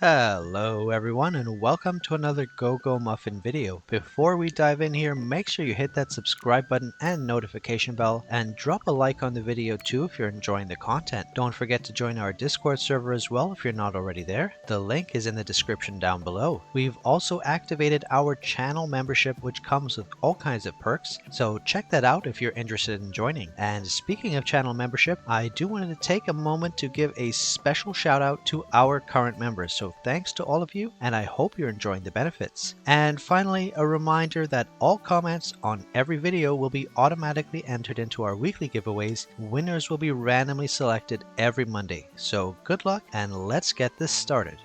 Hello everyone and welcome to another Muffin video. Before we dive in here, make sure you hit that subscribe button and notification bell and drop a like on the video too if you're enjoying the content. Don't forget to join our Discord server as well if you're not already there. The link is in the description down below. We've also activated our channel membership which comes with all kinds of perks, so check that out if you're interested in joining. And speaking of channel membership, I do want to take a moment to give a special shout out to our current members. So thanks to all of you, and I hope you're enjoying the benefits. And finally, a reminder that all comments on every video will be automatically entered into our weekly giveaways. Winners will be randomly selected every Monday. So good luck, and let's get this started.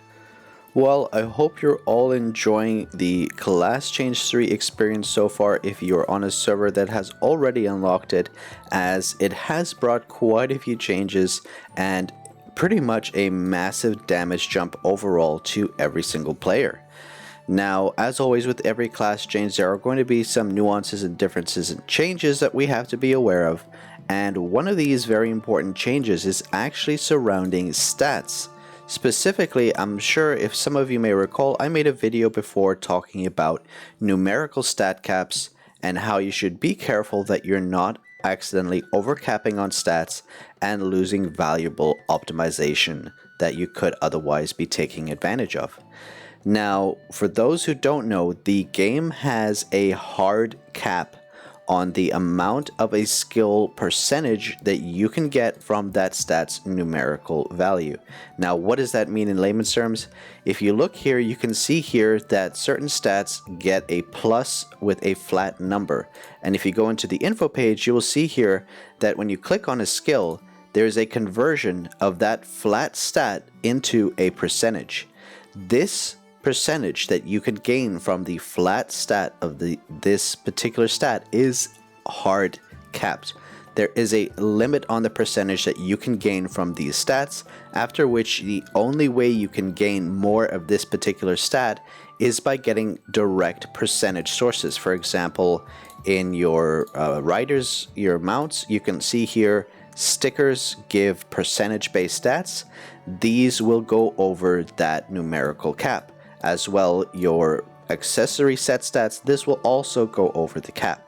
Well, I hope you're all enjoying the Class Change 3 experience so far if you're on a server that has already unlocked it, as it has brought quite a few changes and pretty much a massive damage jump overall to every single player. Now, as always with every class change, there are going to be some nuances and differences and changes that we have to be aware of, and one of these very important changes is actually surrounding stats. Specifically, I'm sure if some of you may recall, I made a video before talking about numerical stat caps and how you should be careful that you're not accidentally overcapping on stats and losing valuable optimization that you could otherwise be taking advantage of. Now, for those who don't know, the game has a hard cap on the amount of a skill percentage that you can get from that stat's numerical value. Now, what does that mean in layman's terms? If you look here, you can see here that certain stats get a plus with a flat number. And if you go into the info page, you will see here that when you click on a skill, there's a conversion of that flat stat into a percentage. This percentage that you can gain from the flat stat of this particular stat is hard capped. There is a limit on the percentage that you can gain from these stats, after which the only way you can gain more of this particular stat is by getting direct percentage sources. For example, in your riders, your mounts, you can see here stickers give percentage based stats. These will go over that numerical cap. As well, your accessory set stats, this will also go over the cap.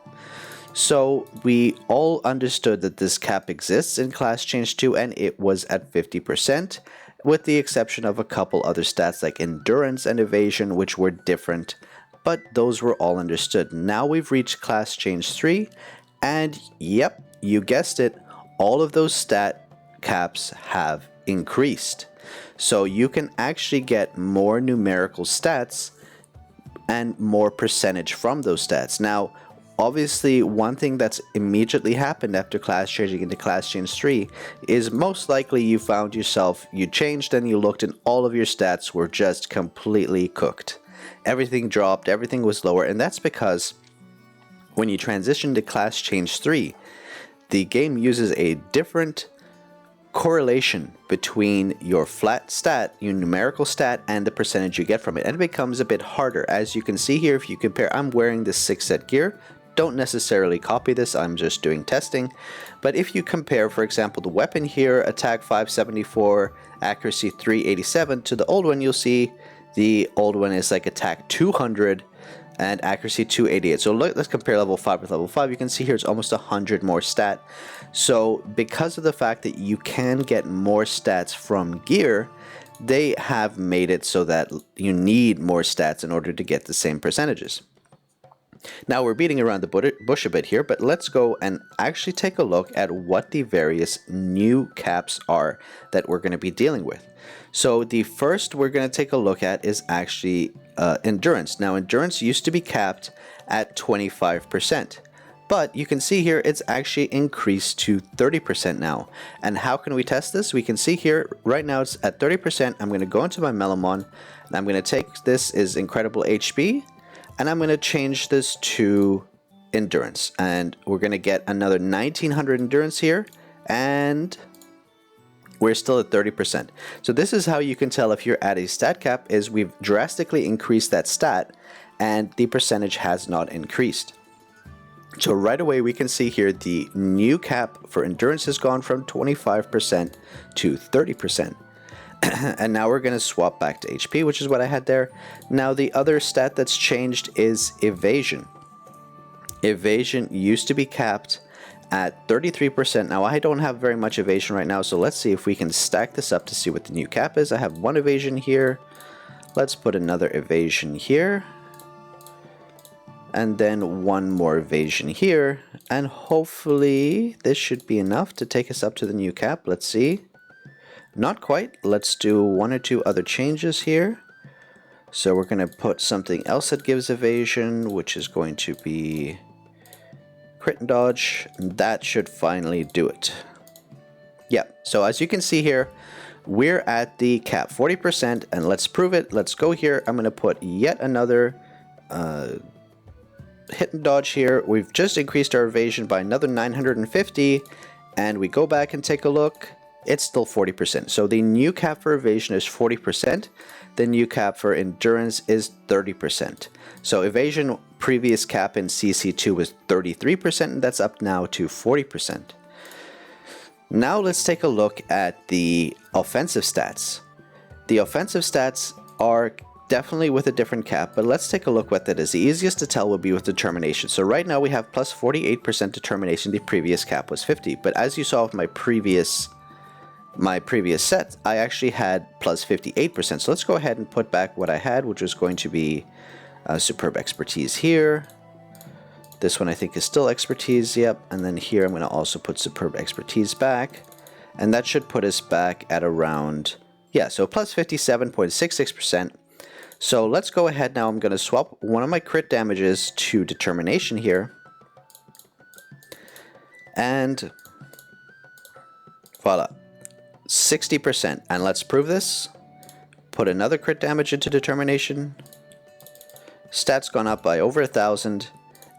So we all understood that this cap exists in Class Change 2 and it was at 50%, with the exception of a couple other stats like endurance and evasion, which were different, but those were all understood. Now we've reached Class Change 3, and yep, you guessed it, all of those stat caps have increased. So you can actually get more numerical stats and more percentage from those stats. Now, obviously, one thing that's immediately happened after class changing into Class Change 3 is most likely you found yourself, you changed and you looked and all of your stats were just completely cooked. Everything dropped, everything was lower, and that's because when you transition to Class Change 3, the game uses a different correlation between your flat stat, your numerical stat, and the percentage you get from it, and it becomes a bit harder. As you can see here, if you compare, I'm wearing this 6 set gear. Don't necessarily copy this, I'm just doing testing. But if you compare, for example, the weapon here, attack 574, accuracy 387, to the old one, you'll see the old one is like attack 200 and accuracy 288. So let's compare level 5 with level 5. You can see here it's almost 100 more stat. So because of the fact that you can get more stats from gear, they have made it so that you need more stats in order to get the same percentages. Now we're beating around the bush a bit here, but let's go and actually take a look at what the various new caps are that we're going to be dealing with. So the first we're going to take a look at is actually endurance. Now endurance used to be capped at 25%, but you can see here it's actually increased to 30% now. And how can we test this? We can see here right now it's at 30%. I'm going to go into my Mamon and I'm going to take this is incredible HP and I'm going to change this to endurance, and we're going to get another 1900 endurance here, and we're still at 30%. So this is how you can tell if you're at a stat cap, is we've drastically increased that stat and the percentage has not increased. So right away we can see here the new cap for endurance has gone from 25% to 30%. And now we're going to swap back to HP, which is what I had there. Now the other stat that's changed is Evasion. Evasion used to be capped at 33%. Now I don't have very much evasion right now, so let's see if we can stack this up to see what the new cap is. I have one evasion here. Let's put another evasion here. And then one more evasion here. And hopefully this should be enough to take us up to the new cap. Let's see. Not quite. Let's do one or two other changes here. So we're going to put something else that gives evasion, which is going to be crit and dodge. That should finally do it. Yeah, so as you can see here, we're at the cap 40%, and let's prove it. Let's go here. I'm going to put yet another hit and dodge here. We've just increased our evasion by another 950, and we go back and take a look. It's still 40%. So the new cap for evasion is 40%. The new cap for endurance is 30%. So evasion previous cap in CC2 was 33%, and that's up now to 40%. Now let's take a look at the offensive stats. The offensive stats are definitely with a different cap, but let's take a look what that is. The easiest to tell would be with determination. So right now we have plus 48% determination. The previous cap was 50, but as you saw with my previous set, I actually had plus 58%. So let's go ahead and put back what I had, which was going to be superb expertise here. This one I think is still expertise, yep. And then here I'm going to also put superb expertise back. And that should put us back at around, yeah, so plus 57.66%. So let's go ahead now. I'm going to swap one of my crit damages to determination here. And voila. 60%, and let's prove this. Put another crit damage into determination. Stats gone up by over 1,000,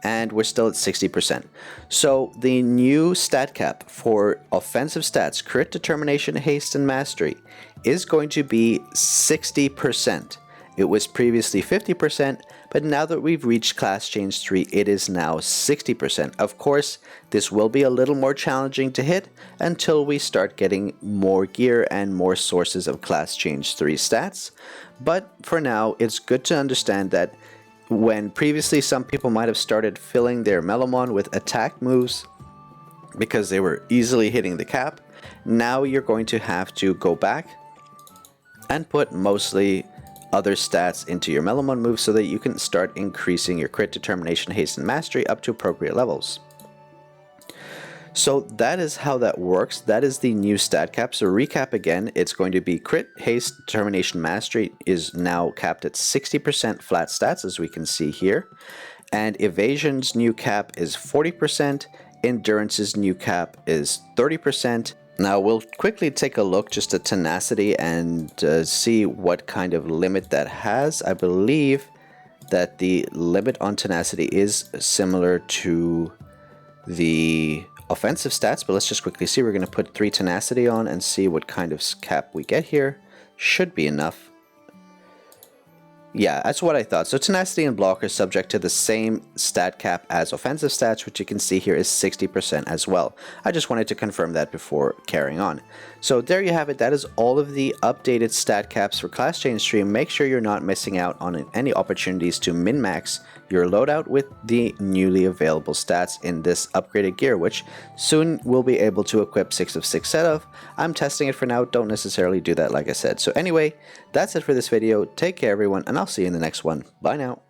and we're still at 60%. So the new stat cap for offensive stats, crit, determination, haste, and mastery, is going to be 60%. It was previously 50%, but now that we've reached class change 3, it is now 60%. Of course, this will be a little more challenging to hit until we start getting more gear and more sources of class change 3 stats. But for now, it's good to understand that when previously some people might have started filling their Mamon with attack moves because they were easily hitting the cap, now you're going to have to go back and put mostly other stats into your Mamon moves so that you can start increasing your crit, determination, haste, and mastery up to appropriate levels. So that is how that works. That is the new stat cap. So recap again, it's going to be crit, haste, determination, mastery is now capped at 60% flat stats, as we can see here. And evasion's new cap is 40%. Endurance's new cap is 30%. Now we'll quickly take a look just at tenacity and see what kind of limit that has. I believe that the limit on tenacity is similar to the offensive stats, but let's just quickly see. We're going to put 3 tenacity on and see what kind of cap we get here. Should be enough. Yeah, that's what I thought. So tenacity and block are subject to the same stat cap as offensive stats, which you can see here is 60% as well. I just wanted to confirm that before carrying on. So there you have it. That is all of the updated stat caps for Class Change 3. Make sure you're not missing out on any opportunities to min-max your loadout with the newly available stats in this upgraded gear, which soon we'll be able to equip 6 of 6 set of. I'm testing it for now. Don't necessarily do that like I said. So anyway, that's it for this video. Take care everyone, and I'll see you in the next one. Bye now.